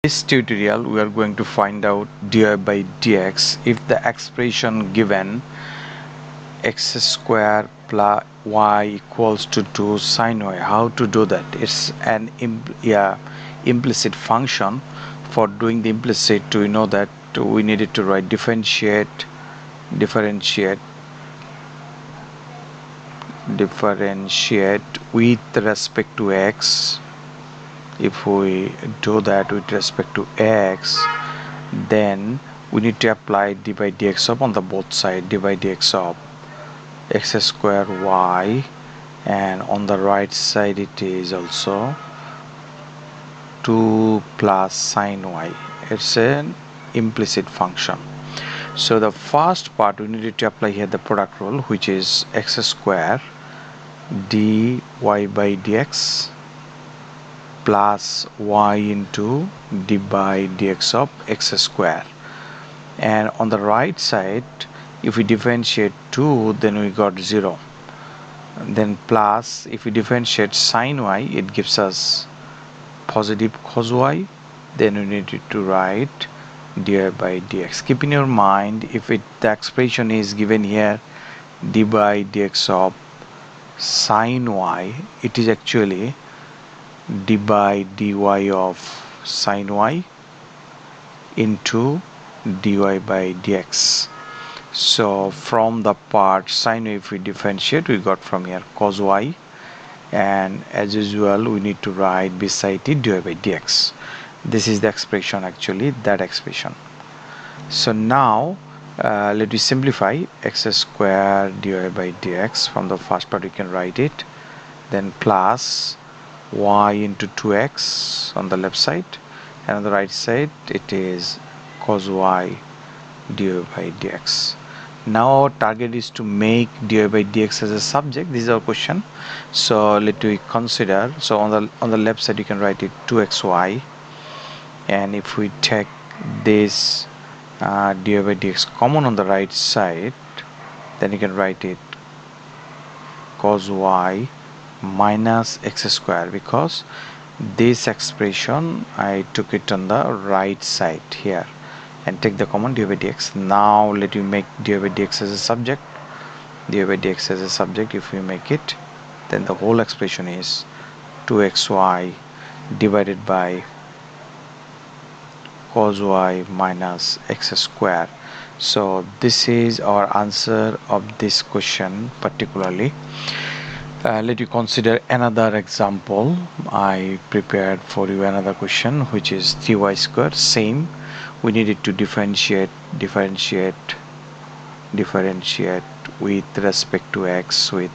This tutorial we are going to find out dy by dx if the expression given x square plus y equals to 2 sine y. How to do that? It's an implicit function. For doing the implicit, we know that we needed to write differentiate with respect to x. If we do that with respect to x, then we need to apply d by dx of on the both side, d by dx of x square y, and on the right side it is also 2 plus sine y. It's an implicit function. So the first part we needed to apply here the product rule, which is x square dy by dx plus y into d by dx of x square, and on the right side if we differentiate 2 then we got 0, then plus if we differentiate sine y it gives us positive cos y, then we need to write dy by dx. Keep in your mind, if the expression is given here d by dx of sine y, it is actually d by dy of sine y into dy by dx. So from the part sine, if we differentiate, we got from here cos y, and as usual we need to write beside it dy by dx. This is the expression, actually that expression. So now let me simplify x square dy by dx. From the first part we can write it, then plus y into 2x on the left side, and on the right side it is cos y dy by dx. Now our target is to make dy by dx as a subject. This is our question. So let me consider. So on the left side you can write it 2xy, and if we take this dy by dx common on the right side, then you can write it cos y minus x square, because this expression I took it on the right side here, and take the common dy by dx. Now let me make dy by dx as a subject. Dy by dx as a subject, if we make it, then the whole expression is 2xy divided by cos y minus x square. So this is our answer of this question particularly. Let you consider another example. I prepared for you another question, which is 3y square. Same, we needed to differentiate with respect to x. We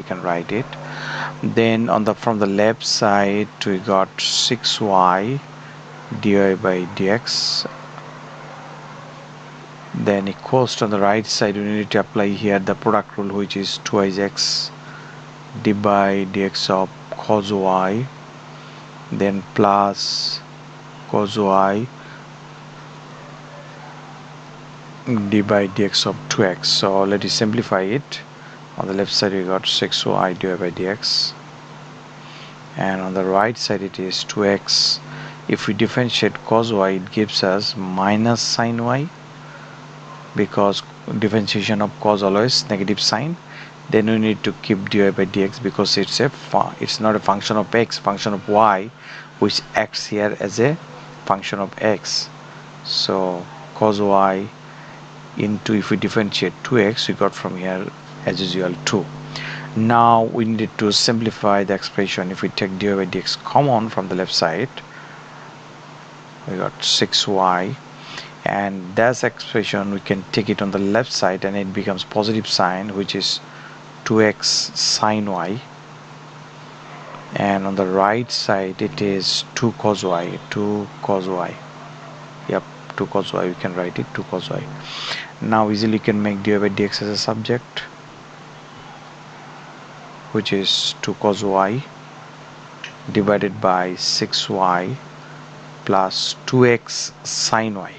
can write it. Then from the left side we got 6y dy by dx, then equals to on the right side we need to apply here the product rule, which is 2x d by dx of cos y, then plus cos y d by dx of 2x. So let us simplify it. On the left side we got 6y dy by dx, and on the right side it is 2x. If we differentiate cos y, it gives us minus sine y, because differentiation of cos always negative sign. Then we need to keep dy by dx, because it's not a function of x, function of y, which acts here as a function of x. So cos y into, if we differentiate 2x, we got from here as usual 2. Now we need to simplify the expression. If we take dy by dx common from the left side, we got 6y, and that expression we can take it on the left side and it becomes positive sign, which is 2x sine y, and on the right side it is 2 cos y. Yep, 2 cos y, we can write it 2 cos y. Now easily can make dy by dx as a subject, which is 2 cos y divided by 6y plus 2x sine y.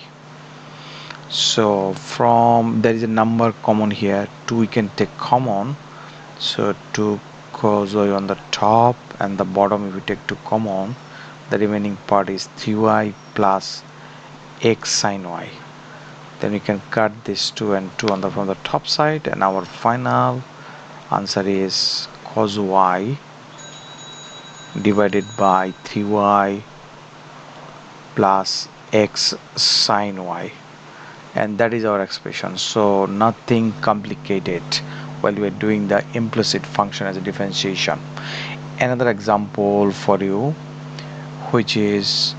So from there is a number common here, 2 we can take common, so 2 cos y on the top, and the bottom if we take 2 common The remaining part is 3y plus x sine y. Then we can cut this 2 and 2 from the top side, and our final answer is cos y divided by 3y plus x sine y, and that is our expression. So nothing complicated while we are doing the implicit function as a differentiation. Another example for you, which is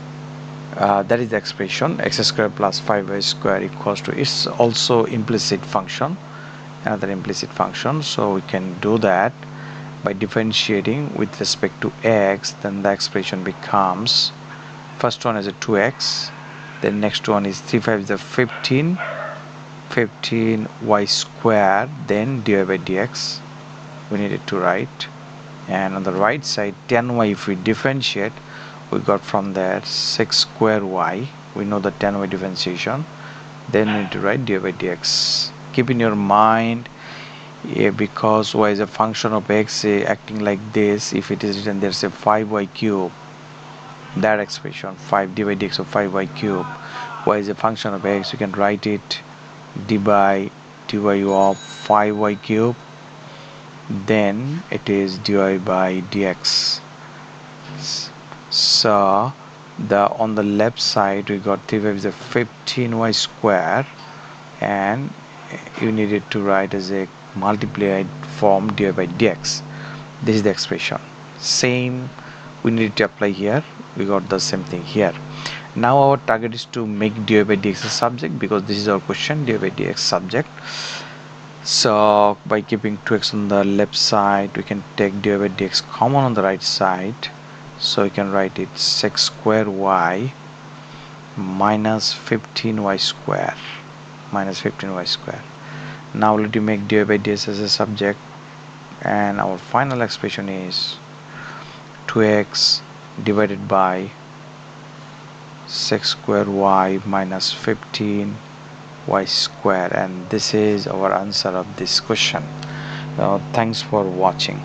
that is the expression x square plus 5y square equals to, it's also implicit function, another implicit function. So we can do that by differentiating with respect to x. Then the expression becomes, first one is a 2x, then next one is 3 5 is a 15 y square, then dy by dx we needed to write. And on the right side 10y, if we differentiate, we got from there 6 square y, we know the 10y differentiation, then we need to write dy by dx. Keep in your mind, because y is a function of x, acting like this, if it is written there's a 5y cube, that expression 5 dy by dx of 5y cube, y is a function of x, you can write it d by dy of 5y cube, then it is dy by dx. So the on the left side we got 3 5 is a 15y square, and you needed to write as a multiplied form dy by dx. This is the expression. Same we need to apply here. We got the same thing here. Now our target is to make dy by dx a subject, because this is our question, dy by dx subject. So by keeping 2x on the left side, we can take dy by dx common on the right side. So we can write it 6 square y minus 15y square, minus 15y square. Now let me make dy by dx as a subject, and our final expression is 2x divided by 6 square y minus 15y square, and this is our answer of this question. Thanks for watching.